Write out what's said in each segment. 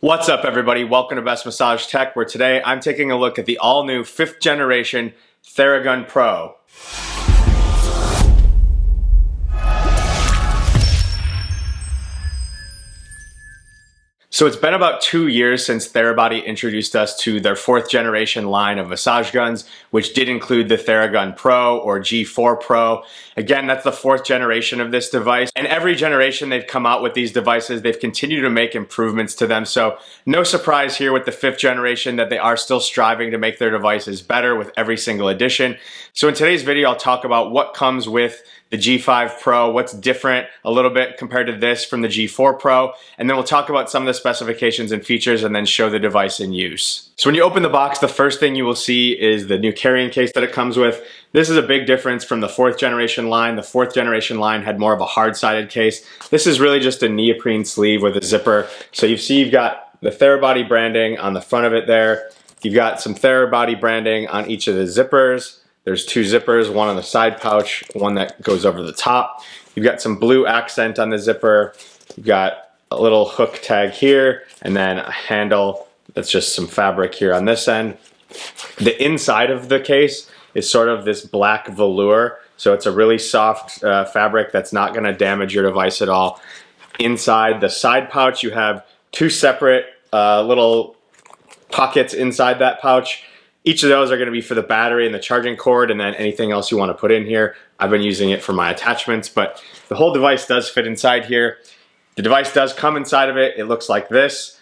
What's up, everybody? Welcome to Best Massage Tech, where today I'm taking a look at the all-new 5th generation Theragun Pro. So it's been about 2 years since Therabody introduced us to their 4th generation line of massage guns, which did include the Theragun Pro or G4 Pro. Again, that's the 4th generation of this device. And every generation they've come out with these devices, they've continued to make improvements to them. So no surprise here with the 5th generation that they are still striving to make their devices better with every single edition. So in today's video, I'll talk about what comes with the G5 Pro, what's different a little bit compared to this from the G4 Pro, and then we'll talk about some of the specifications and features and then show the device in use. So when you open the box, the first thing you will see is the new carrying case that it comes with. This is a big difference from the 4th generation line. The 4th generation line had more of a hard-sided case. This is really just a neoprene sleeve with a zipper. So you see you've got the Therabody branding on the front of it there. You've got some Therabody branding on each of the zippers. There's 2 zippers, one on the side pouch, one that goes over the top. You've got some blue accent on the zipper. You've got a little hook tag here, and then a handle that's just some fabric here on this end. The inside of the case is sort of this black velour, so it's a really soft fabric that's not going to damage your device at all. Inside the side pouch, you have 2 separate little pockets inside that pouch. Each of those are going to be for the battery and the charging cord, and then anything else you want to put in here. I've been using it for my attachments, but the whole device does fit inside here. The device does come inside of it. It looks like this.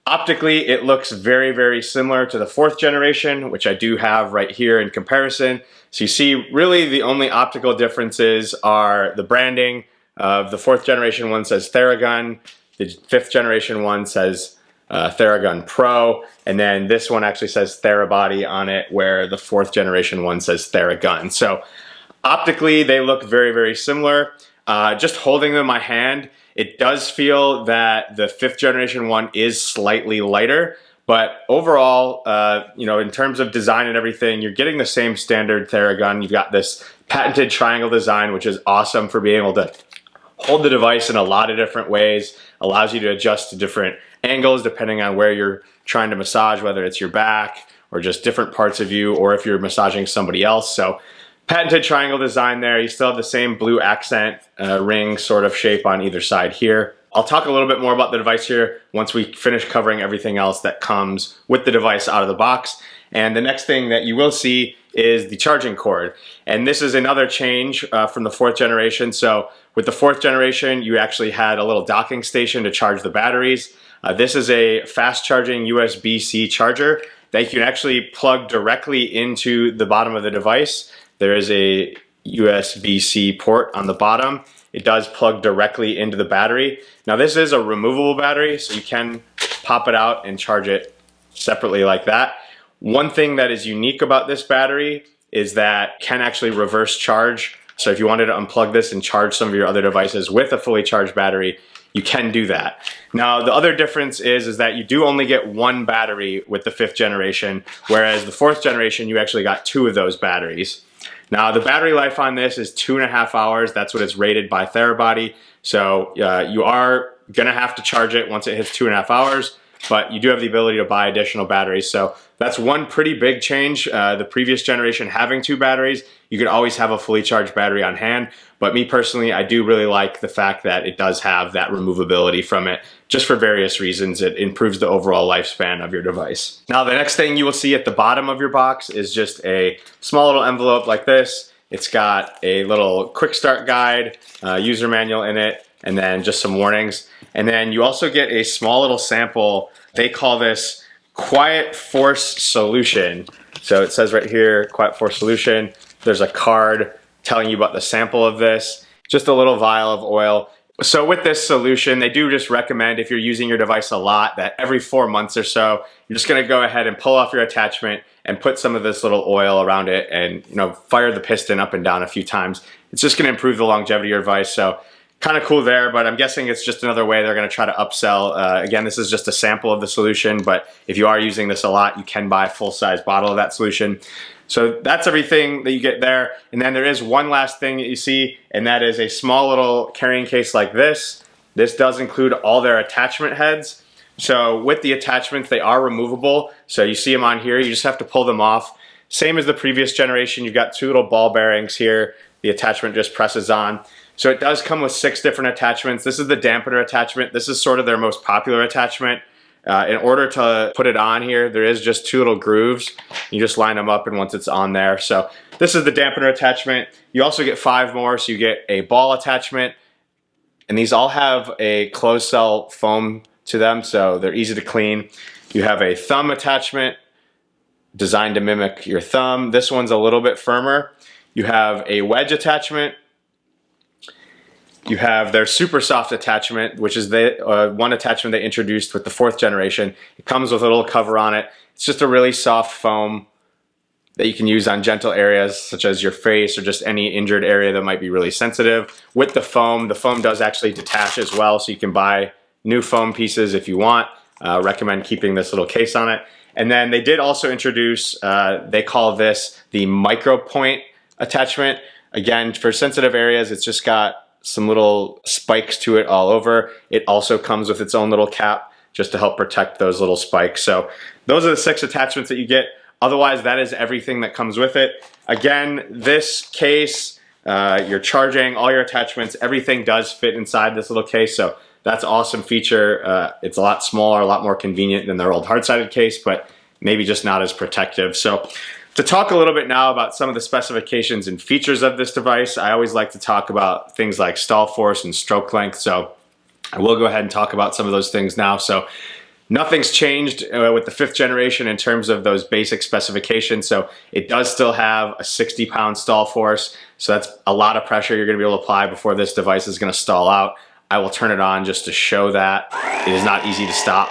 Optically, it looks very, very similar to the 4th generation, which I do have right here in comparison. So you see, really the only optical differences are the branding of the 4th generation one says Theragun, the 5th generation one says Theragun Pro, and then this one actually says Therabody on it, where the 4th generation one says Theragun. So optically, they look very, very similar. Just holding them in my hand, it does feel that the 5th generation one is slightly lighter, but overall, in terms of design and everything, you're getting the same standard Theragun. You've got this patented triangle design, which is awesome for being able to hold the device in a lot of different ways, allows you to adjust to different angles depending on where you're trying to massage, whether it's your back or just different parts of you, or if you're massaging somebody else. So patented triangle design there. You still have the same blue accent ring sort of shape on either side here. I'll talk a little bit more about the device here once we finish covering everything else that comes with the device out of the box. And the next thing that you will see is the charging cord. And this is another change from the 4th generation. So with the 4th generation, you actually had a little docking station to charge the batteries. This is a fast charging USB-C charger that you can actually plug directly into the bottom of the device. There is a USB-C port on the bottom. It does plug directly into the battery. Now this is a removable battery, so you can pop it out and charge it separately like that. One thing that is unique about this battery is that it can actually reverse charge. So if you wanted to unplug this and charge some of your other devices with a fully charged battery, you can do that. Now, the other difference is that you do only get 1 battery with the 5th generation, whereas the 4th generation, you actually got 2 of those batteries. Now, the battery life on this is 2.5 hours. That's what it's rated by Therabody. So you are gonna have to charge it once it hits 2.5 hours, but you do have the ability to buy additional batteries. So that's one pretty big change. The previous generation having 2 batteries, you could always have a fully charged battery on hand. But me personally, I do really like the fact that it does have that removability from it, just for various reasons. It improves the overall lifespan of your device. Now, the next thing you will see at the bottom of your box is just a small little envelope like this. It's got a little quick start guide, user manual in it, and then just some warnings. And then you also get a small little sample. They call this Quiet Force Solution. So it says right here, Quiet Force Solution. There's a card telling you about the sample of this, just a little vial of oil. So with this solution, they do just recommend, if you're using your device a lot, that every 4 months or so, you're just gonna go ahead and pull off your attachment and put some of this little oil around it and fire the piston up and down a few times. It's just gonna improve the longevity of your device. So kind of cool there, but I'm guessing it's just another way they're gonna try to upsell. Again, this is just a sample of the solution, but if you are using this a lot, you can buy a full-size bottle of that solution. So that's everything that you get there. And then there is one last thing that you see, and that is a small little carrying case like this. This does include all their attachment heads. So with the attachments, they are removable. So you see them on here, you just have to pull them off. Same as the previous generation, you've got two little ball bearings here. The attachment just presses on. So it does come with 6 different attachments. This is the dampener attachment. This is sort of their most popular attachment. In order to put it on here, there is just 2 little grooves. You just line them up, and once it's on there. So this is the dampener attachment. You also get 5 more, so you get a ball attachment. And these all have a closed cell foam to them, so they're easy to clean. You have a thumb attachment designed to mimic your thumb. This one's a little bit firmer. You have a wedge attachment. You have their super soft attachment, which is the one attachment they introduced with the 4th generation. It comes with a little cover on it. It's just a really soft foam that you can use on gentle areas such as your face or just any injured area that might be really sensitive. With the foam does actually detach as well, so you can buy new foam pieces if you want. Recommend keeping this little case on it. And then they did also introduce, they call this the micro point attachment. Again, for sensitive areas, it's just got some little spikes to it all over. It also comes with its own little cap just to help protect those little spikes. So those are the 6 attachments that you get. Otherwise, that is everything that comes with it. Again, this case, your charging, all your attachments, everything does fit inside this little case. So that's an awesome feature. It's a lot smaller, a lot more convenient than their old hard-sided case, but maybe just not as protective. So to talk a little bit now about some of the specifications and features of this device, I always like to talk about things like stall force and stroke length. So I will go ahead and talk about some of those things now. So nothing's changed with the 5th generation in terms of those basic specifications. So it does still have a 60-pound stall force. So that's a lot of pressure you're going to be able to apply before this device is going to stall out. I will turn it on just to show that it is not easy to stop.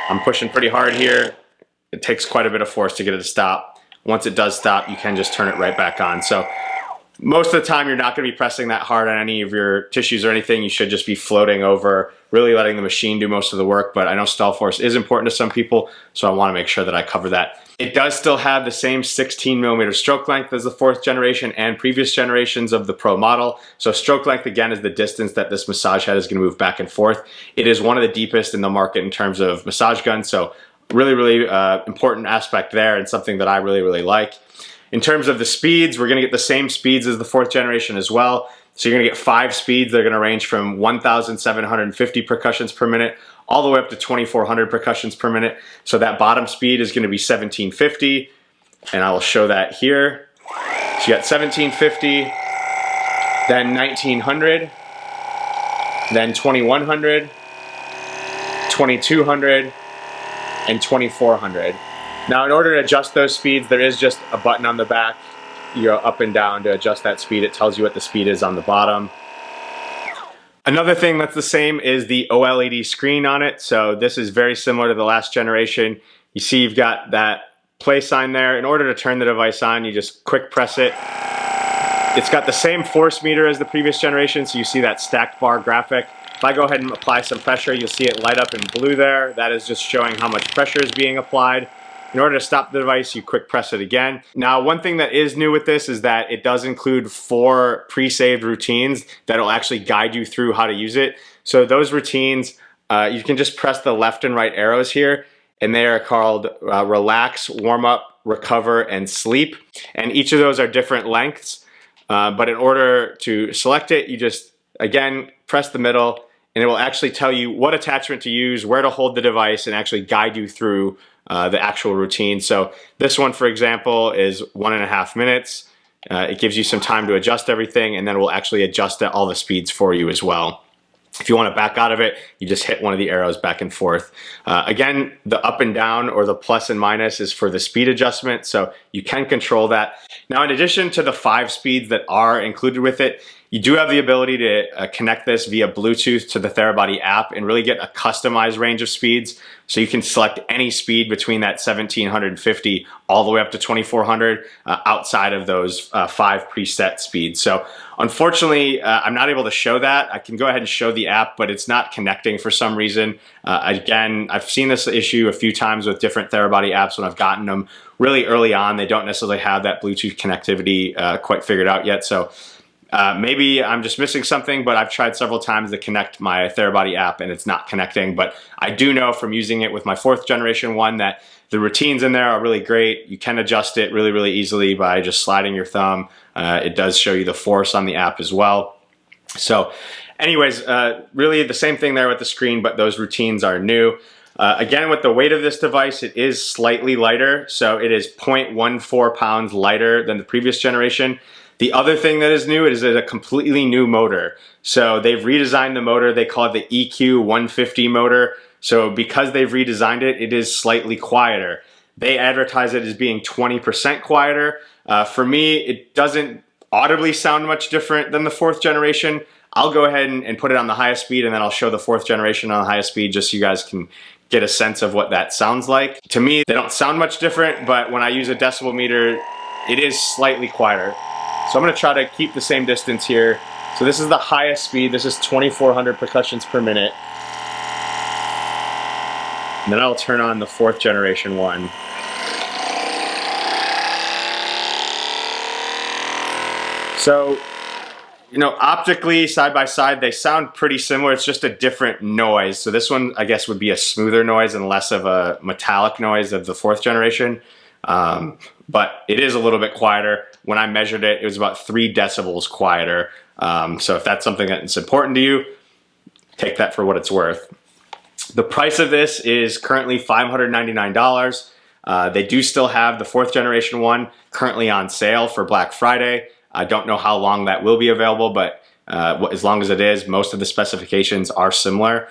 I'm pushing pretty hard here. It takes quite a bit of force to get it to stop. Once it does stop, you can just turn it right back on. So most of the time, you're not going to be pressing that hard on any of your tissues or anything. You should just be floating over, really letting the machine do most of the work. But I know stall force is important to some people, so I want to make sure that I cover that. It does still have the same 16mm stroke length as the 4th generation and previous generations of the Pro model. So stroke length, again, is the distance that this massage head is going to move back and forth. It is one of the deepest in the market in terms of massage guns. So really important aspect there, and something that I really like. In terms of the speeds, we're going to get the same speeds as the 4th generation as well. So you're going to get 5 speeds. They're going to range from 1,750 percussions per minute all the way up to 2,400 percussions per minute. So that bottom speed is going to be 1,750, and I will show that here. So you got 1,750, then 1,900, then 2,100, 2,200, and 2,400. Now, in order to adjust those speeds, there is just a button on the back. You go up and down to adjust that speed. It tells you what the speed is on the bottom. Another thing that's the same is the OLED screen on it. So this is very similar to the last generation. You see you've got that play sign there. In order to turn the device on, you just quick press it. It's got the same force meter as the previous generation, so you see that stacked bar graphic. If I go ahead and apply some pressure, you'll see it light up in blue there. That is just showing how much pressure is being applied. In order to stop the device, you quick press it again. Now, one thing that is new with this is that it does include 4 pre-saved routines that will actually guide you through how to use it. So those routines, you can just press the left and right arrows here, and they are called relax, warm up, recover, and sleep. And each of those are different lengths. But in order to select it, you just, again, press the middle, and it will actually tell you what attachment to use, where to hold the device, and actually guide you through the actual routine. So this one, for example, is 1.5 minutes. It gives you some time to adjust everything, and then it will actually adjust all the speeds for you as well. If you want to back out of it, you just hit one of the arrows back and forth. Again, the up and down or the plus and minus is for the speed adjustment, so you can control that. Now, in addition to the 5 speeds that are included with it, you do have the ability to connect this via Bluetooth to the Therabody app and really get a customized range of speeds. So you can select any speed between that 1,750 all the way up to 2,400 outside of those 5 preset speeds. So unfortunately, I'm not able to show that. I can go ahead and show the app, but it's not connecting for some reason. Again, I've seen this issue a few times with different Therabody apps when I've gotten them really early on. They don't necessarily have that Bluetooth connectivity quite figured out yet. So Maybe I'm just missing something, but I've tried several times to connect my Therabody app and it's not connecting. But I do know from using it with my 4th generation one that the routines in there are really great. You can adjust it really, really easily by just sliding your thumb. It does show you the force on the app as well. So anyways, really the same thing there with the screen, but those routines are new. Again, with the weight of this device, it is slightly lighter. So it is 0.14 pounds lighter than the previous generation. The other thing that is new is a completely new motor. So they've redesigned the motor. They call it the EQ 150 motor. So because they've redesigned it, it is slightly quieter. They advertise it as being 20% quieter. For me, it doesn't audibly sound much different than the 4th generation. I'll go ahead and put it on the highest speed, and then I'll show the 4th generation on the highest speed just so you guys can get a sense of what that sounds like. To me, they don't sound much different, but when I use a decibel meter, it is slightly quieter. So I'm gonna try to keep the same distance here. So this is the highest speed. This is 2,400 percussions per minute. And then I'll turn on the 4th generation one. So, you know, optically, side by side, they sound pretty similar. It's just a different noise. So this one, I guess, would be a smoother noise and less of a metallic noise of the 4th generation. But it is a little bit quieter. When I measured it, it was about 3 decibels quieter. So if that's something that's important to you, take that for what it's worth. The price of this is currently $599. They do still have the 4th generation one currently on sale for Black Friday. I don't know how long that will be available, but as long as it is, most of the specifications are similar.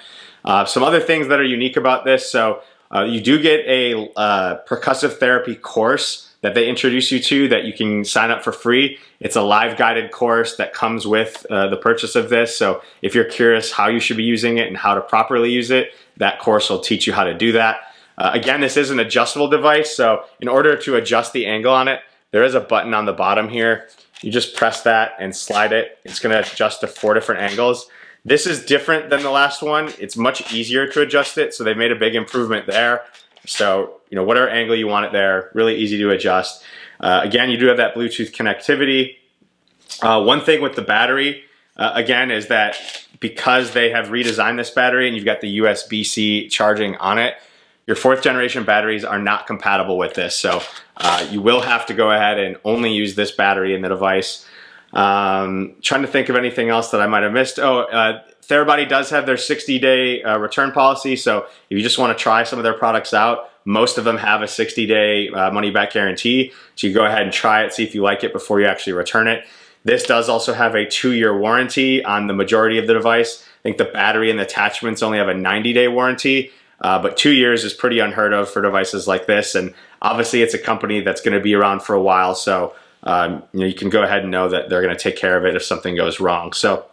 Some other things that are unique about this. So you do get a percussive therapy course that they introduce you to that you can sign up for free. It's a live guided course that comes with the purchase of this. So if you're curious how you should be using it and how to properly use it, that course will teach you how to do that. Again, this is an adjustable device. So in order to adjust the angle on it, there is a button on the bottom here. You just press that and slide it. It's gonna adjust to 4 different angles. This is different than the last one. It's much easier to adjust it. So they've made a big improvement there. So, you know, whatever angle you want it there, really easy to adjust. Again, you do have that Bluetooth connectivity. One thing with the battery, again, is that because they have redesigned this battery and you've got the USB-C charging on it, your 4th generation batteries are not compatible with this. So you will have to go ahead and only use this battery in the device. Trying to think of anything else that I might have missed. Therabody does have their 60-day return policy. So if you just want to try some of their products out, most of them have a 60-day money-back guarantee. So you go ahead and try it, see if you like it before you actually return it. This does also have a 2-year warranty on the majority of the device. I think the battery and the attachments only have a 90-day warranty, but 2 years is pretty unheard of for devices like this. And obviously it's a company that's going to be around for a while. So you know, you can go ahead and know that they're going to take care of it if something goes wrong. So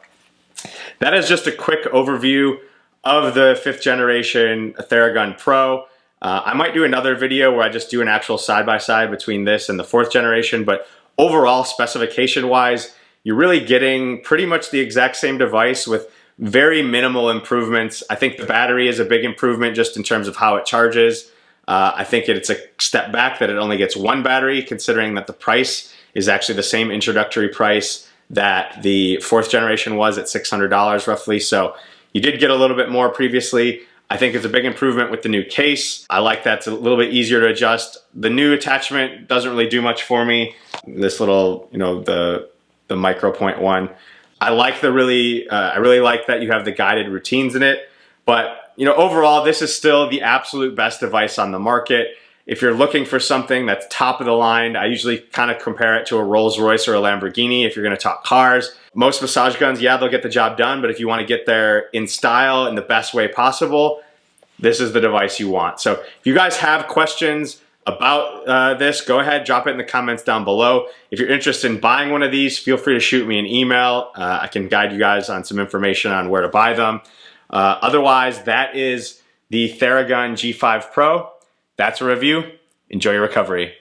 that is just a quick overview of the 5th generation Theragun Pro. I might do another video where I just do an actual side-by-side between this and the 4th generation, but overall, specification-wise, you're really getting pretty much the exact same device with very minimal improvements. I think the battery is a big improvement just in terms of how it charges. I think it's a step back that it only gets 1 battery, considering that the price is actually the same introductory price that the 4th generation was at $600 roughly. So you did get a little bit more previously. I think it's a big improvement with the new case. I like that it's a little bit easier to adjust. The new attachment doesn't really do much for me. This little, you know, the micro point one. I really like that you have the guided routines in it. But, you know, overall, this is still the absolute best device on the market. If you're looking for something that's top of the line, I usually kind of compare it to a Rolls Royce or a Lamborghini if you're gonna talk cars. Most massage guns, yeah, they'll get the job done, but if you wanna get there in style in the best way possible, this is the device you want. So if you guys have questions about this, go ahead, drop it in the comments down below. If you're interested in buying one of these, feel free to shoot me an email. I can guide you guys on some information on where to buy them. Otherwise, that is the Theragun G5 Pro. That's a review. Enjoy your recovery.